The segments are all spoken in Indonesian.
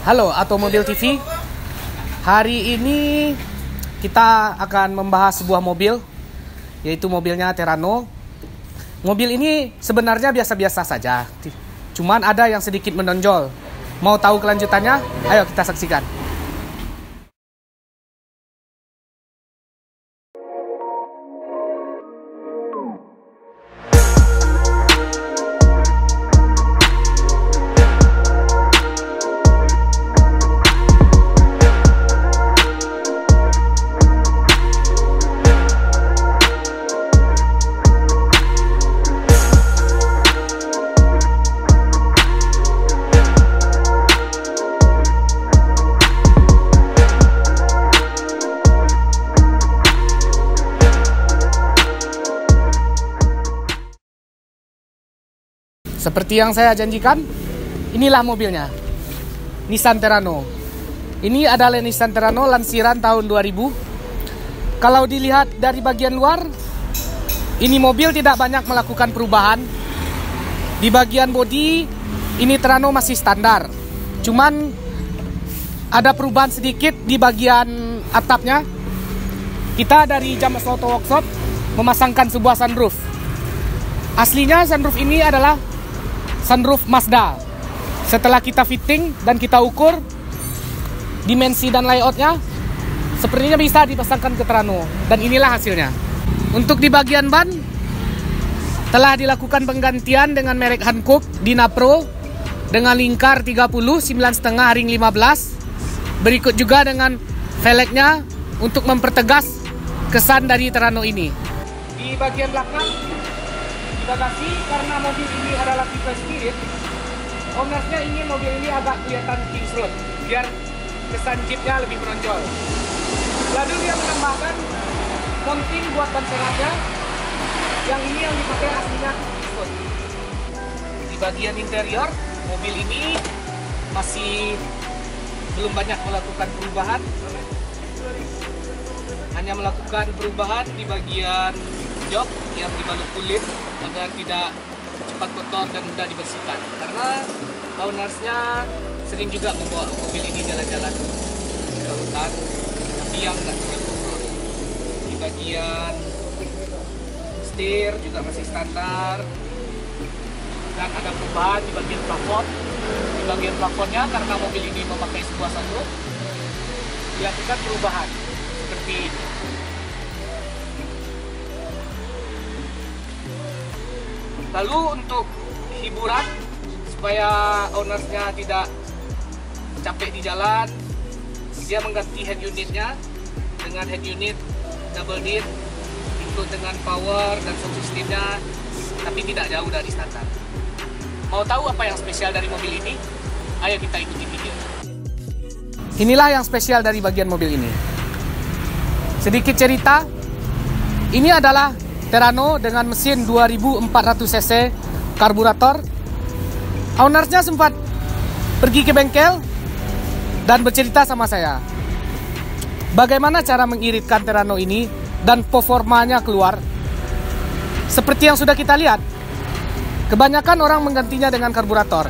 Halo Automobil TV. Hari ini kita akan membahas sebuah mobil, yaitu mobilnya Terrano. Mobil ini sebenarnya biasa-biasa saja, cuman ada yang sedikit menonjol. Mau tahu kelanjutannya? Ayo kita saksikan. Seperti yang saya janjikan, inilah mobilnya, Nissan Terrano. Ini adalah Nissan Terrano lansiran tahun 2000. Kalau dilihat dari bagian luar, ini mobil tidak banyak melakukan perubahan. Di bagian bodi, ini Terrano masih standar. Cuman ada perubahan sedikit di bagian atapnya. Kita dari James Auto Workshop memasangkan sebuah sunroof. Aslinya sunroof ini adalah sunroof Mazda. Setelah kita fitting dan kita ukur dimensi dan layoutnya, sepertinya bisa dipasangkan ke Terrano. Dan inilah hasilnya. Untuk di bagian ban, telah dilakukan penggantian dengan merek Hankook Dyna Pro dengan lingkar 30 9,5 ring 15. Berikut juga dengan velgnya untuk mempertegas kesan dari Terrano ini. Di bagian belakang, bagasi, karena mobil ini adalah tipe Spirit, ownersnya ingin mobil ini agak kelihatan Kings Road biar kesan jeepnya lebih menonjol. Lalu dia menambahkan mounting buat ban serepnya, yang ini yang dipakai aslinya Kings Road. Di bagian interior, mobil ini masih belum banyak melakukan perubahan, hanya melakukan perubahan di bagian jok yang dibalut kulit agar tidak cepat kotor dan mudah dibersihkan. Karena ownersnya sering juga membawa mobil ini jalan-jalan ke hutan, tapi yang nggak terlalu. Di bagian setir juga masih standar, dan ada perubahan di bagian plafon. Di bagian plafonnya, karena mobil ini memakai sebuah sunroof, dilakukan perubahan seperti ini. Lalu untuk hiburan, supaya ownersnya tidak capek di jalan, dia mengganti head unitnya dengan head unit double din, ikut dengan power dan sound systemnya, tapi tidak jauh dari standar. Mau tahu apa yang spesial dari mobil ini? Ayo kita ikuti video. Inilah yang spesial dari bagian mobil ini. Sedikit cerita, ini adalah Terrano dengan mesin 2400 cc karburator. Ownersnya sempat pergi ke bengkel dan bercerita sama saya bagaimana cara mengiritkan Terrano ini dan performanya keluar. Seperti yang sudah kita lihat, kebanyakan orang menggantinya dengan karburator,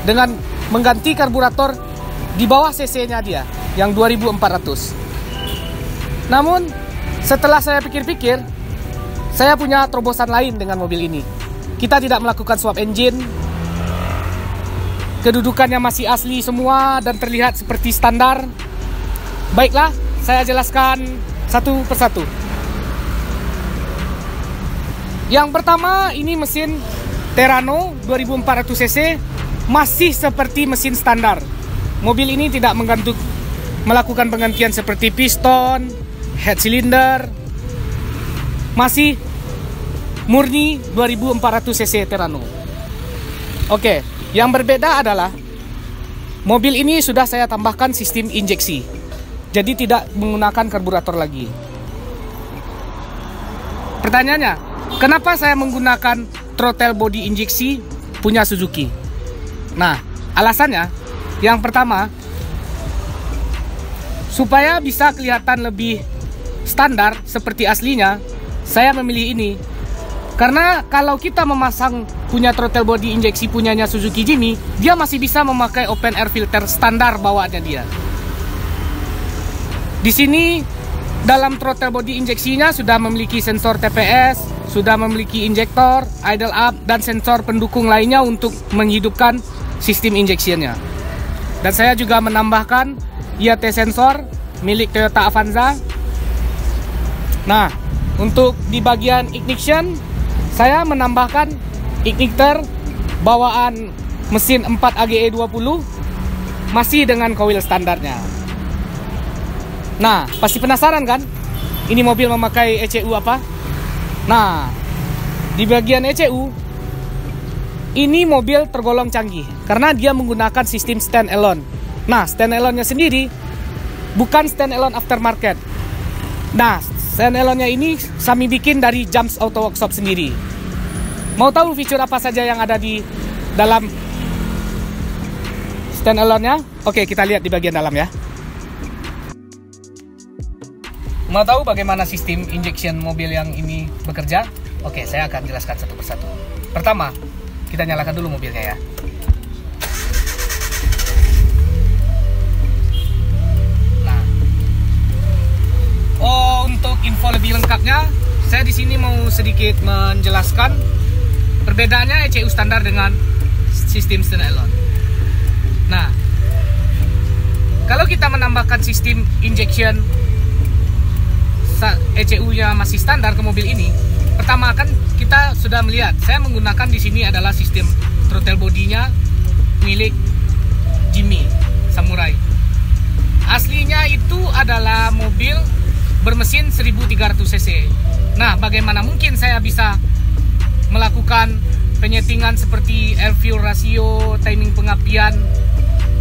dengan mengganti karburator di bawah cc-nya dia yang 2400. Namun setelah saya pikir-pikir, saya punya terobosan lain dengan mobil ini. Kita tidak melakukan swap engine. Kedudukannya masih asli semua dan terlihat seperti standar. Baiklah, saya jelaskan satu persatu. Yang pertama, ini mesin Terrano 2400 cc masih seperti mesin standar. Mobil ini tidak melakukan penggantian seperti piston, head cylinder. Masih murni 2400 cc Terrano. Oke, yang berbeda adalah mobil ini sudah saya tambahkan sistem injeksi, jadi tidak menggunakan karburator lagi. Pertanyaannya, kenapa saya menggunakan throttle body injeksi punya Suzuki? Nah, alasannya yang pertama, supaya bisa kelihatan lebih standar seperti aslinya, saya memilih ini. Karena kalau kita memasang punya throttle body injeksi punyanya Suzuki Jimny, dia masih bisa memakai open air filter standar bawaannya dia. Di sini dalam throttle body injeksinya sudah memiliki sensor TPS, sudah memiliki injektor, idle up, dan sensor pendukung lainnya untuk menghidupkan sistem injeksinya. Dan saya juga menambahkan IAT sensor milik Toyota Avanza. Nah, untuk di bagian ignition, saya menambahkan igniter bawaan mesin 4 AGE 20 masih dengan coil standarnya. Nah, pasti penasaran kan? Ini mobil memakai ECU apa? Nah, di bagian ECU, ini mobil tergolong canggih karena dia menggunakan sistem stand alone. Nah, stand alone-nya sendiri bukan stand alone aftermarket. Nah, stand alone-nya ini kami bikin dari Jumps Auto Workshop sendiri. Mau tahu fitur apa saja yang ada di dalam stand alone-nya? Oke, kita lihat di bagian dalam ya. Mau tahu bagaimana sistem injection mobil yang ini bekerja? Oke, saya akan jelaskan satu persatu. Pertama, kita nyalakan dulu mobilnya ya. Nah, untuk info lebih lengkapnya, saya di sini mau sedikit menjelaskan perbedaannya ECU standar dengan sistem standalone. Nah, kalau kita menambahkan sistem injection ECU-nya masih standar ke mobil ini, pertama kan kita sudah melihat, saya menggunakan di sini adalah sistem throttle body-nya milik Jimny Samurai. Aslinya itu adalah mobil bermesin 1300 cc. Nah, bagaimana mungkin saya bisa melakukan penyetingan seperti air fuel ratio, timing pengapian,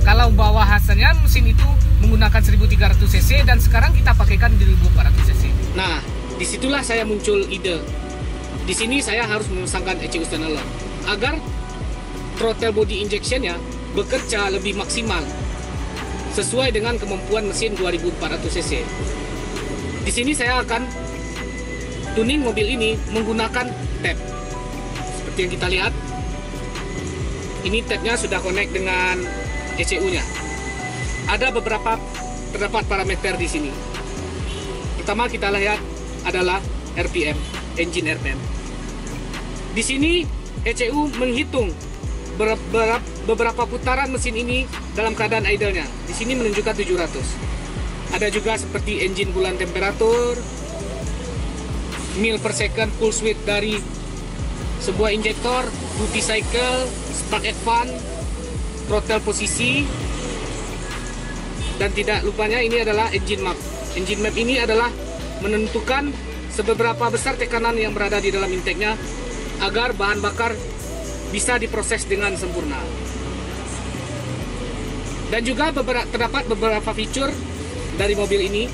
kalau bawah hasilnya mesin itu menggunakan 1300 cc dan sekarang kita pakaikan di 1400 cc. Nah, disitulah saya muncul ide. Di sini saya harus memasangkan ECU standalone agar throttle body injection-nya bekerja lebih maksimal sesuai dengan kemampuan mesin 2400 cc. Di sini saya akan tuning mobil ini menggunakan tab. Seperti yang kita lihat, ini tabnya sudah connect dengan ECU-nya. Ada terdapat parameter di sini. Pertama kita lihat adalah RPM, engine RPM. Di sini ECU menghitung beberapa putaran mesin ini dalam keadaan idle-nya. Di sini menunjukkan 700. Ada juga seperti engine bulan temperatur, mil per second pulse width dari sebuah injektor, duty cycle, spark advance, throttle posisi, dan tidak lupanya ini adalah engine map. Engine map ini adalah menentukan seberapa besar tekanan yang berada di dalam intake-nya agar bahan bakar bisa diproses dengan sempurna. Dan juga terdapat beberapa fitur dari mobil ini.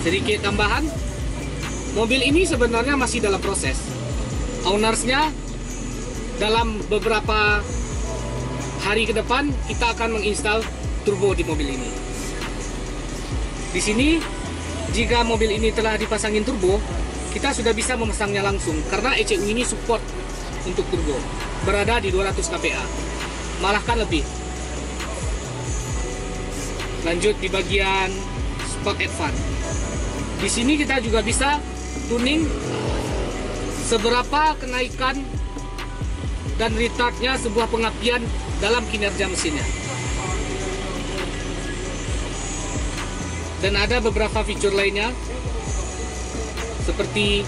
Sedikit tambahan, mobil ini sebenarnya masih dalam proses. Ownersnya dalam beberapa hari ke depan kita akan menginstal turbo di mobil ini. Di sini, jika mobil ini telah dipasangin turbo, kita sudah bisa memasangnya langsung karena ECU ini support untuk turbo, berada di 200 kPa, malahkan lebih. Lanjut di bagian spark advance. Di sini kita juga bisa tuning seberapa kenaikan dan retardnya sebuah pengapian dalam kinerja mesinnya. Dan ada beberapa fitur lainnya seperti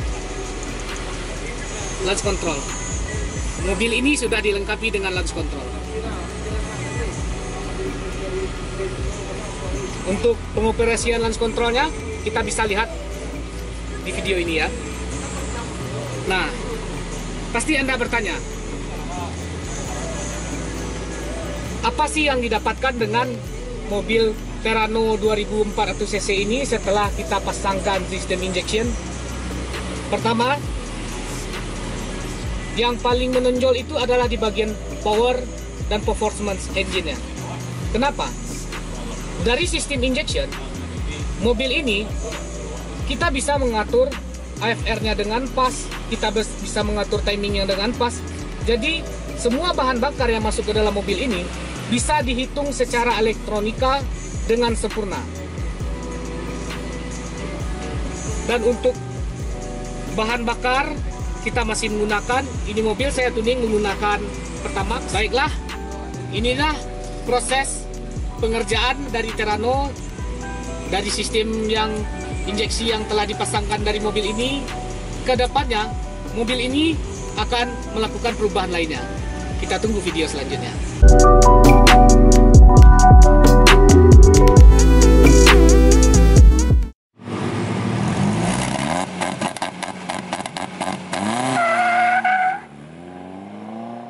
launch control. Mobil ini sudah dilengkapi dengan launch control. Untuk pengoperasian launch controlnya kita bisa lihat di video ini ya. Nah, pasti Anda bertanya, apa sih yang didapatkan dengan mobil Terrano 2400 cc ini setelah kita pasangkan sistem injection? Pertama, yang paling menonjol itu adalah di bagian power dan performance engine-nya. Kenapa? Dari sistem injection, mobil ini kita bisa mengatur AFR-nya dengan pas, kita bisa mengatur timingnya dengan pas. Jadi semua bahan bakar yang masuk ke dalam mobil ini bisa dihitung secara elektronika dengan sempurna. Dan untuk bahan bakar kita masih menggunakan, ini mobil saya tuning menggunakan Pertamax. Baiklah, inilah proses pengerjaan dari Terrano, dari sistem yang injeksi yang telah dipasangkan dari mobil ini. Kedepannya mobil ini akan melakukan perubahan lainnya. Kita tunggu video selanjutnya.